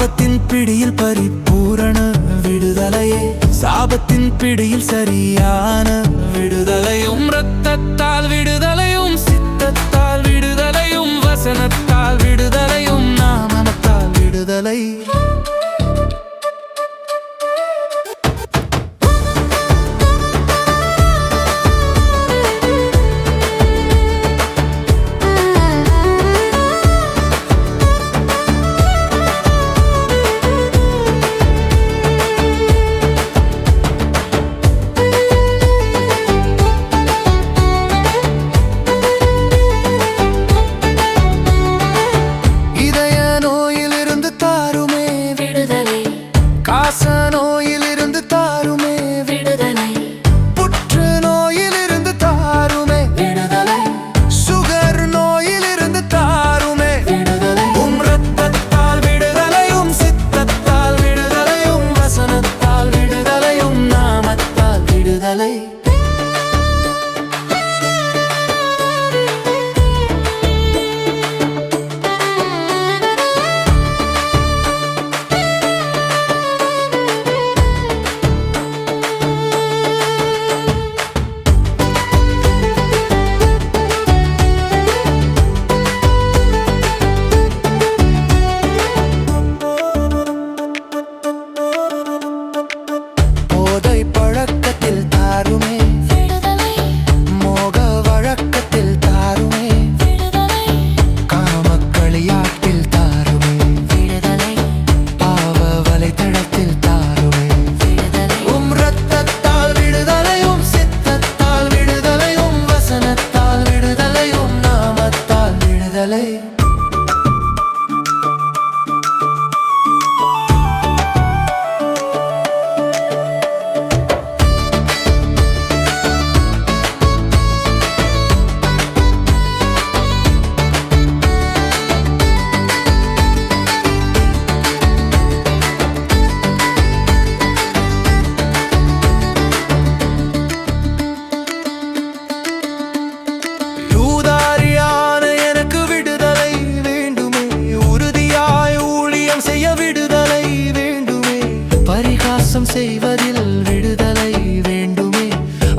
பாவத்தின் பிடியில் பரிபூரண விடுதலையே, சாபத்தின் பிடியில் சரியான விடுதலையும், இரத்தத்தால் விடுதலையும், சித்தத்தால் விடுதலையும், வசனத்தால் விடுதலையும், நாமத்தால் விடுதலை. காச நோயிலிருந்து தாருமே விடுதலை, புற்று நோயிலிருந்து தாருமே விடுதலை, சுகர் நோயிலிருந்து தாருமே விடுதலை. இரத்தத்தால் விடுதலையும், சித்தத்தால் விடுதலையும், வசனத்தால் விடுதலையும், நாமத்தால் விடுதலை. பழக்கத்தில் தாருமே விடுதலை, மோக வழக்கத்தில் தாருமே விடுதலை, காமக்களியாட்டில் தாருமே விடுதலை, பாவ வலைத்தளத்தில் தாருமே விடுதலை. இரத்தத்தால் விடுதலையும், சித்தத்தால் விடுதலையும், வசனத்தால் விடுதலையும், நாமத்தால் விடுதலை. பரிகாசம் செய்வதில் விடுதலை வேண்டுமே,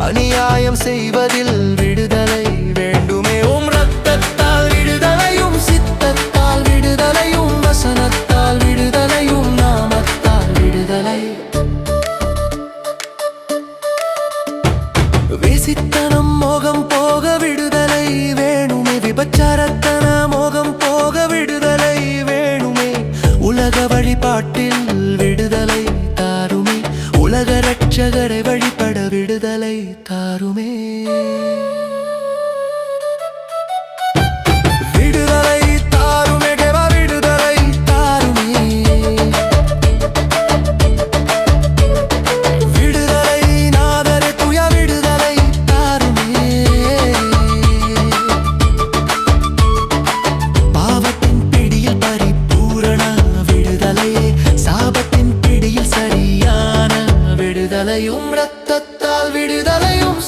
அநியாயம் செய்வதில் விடுதலை வேண்டுமே. இரத்தத்தால் விடுதலையும், சித்தத்தால் விடுதலையும், வசனத்தால் விடுதலையும், நாமத்தால் விடுதலை. வேசித்தனம் மோகம் போக விடுதலை வேணுமே, விபச்சாரத்தன மோகம் போக விடுதலை வேணுமே, உலக வழிபாட்டில் விடுதலை தாருமே, உலக இரட்சகரை வழிபட விடுதலை தாருமே. விடுதலை தாருமே தேவா, விடுதலை தாருமே, விடுதலை நாதரே தூய விடுதலை தாருமே. பாவத்தின் பிடியில் பரிபூரண விடுதலையே, சாபத்தின் பிடியில் சரியான விடுதலையும், இரத்தத்தால் விடுதலையும்,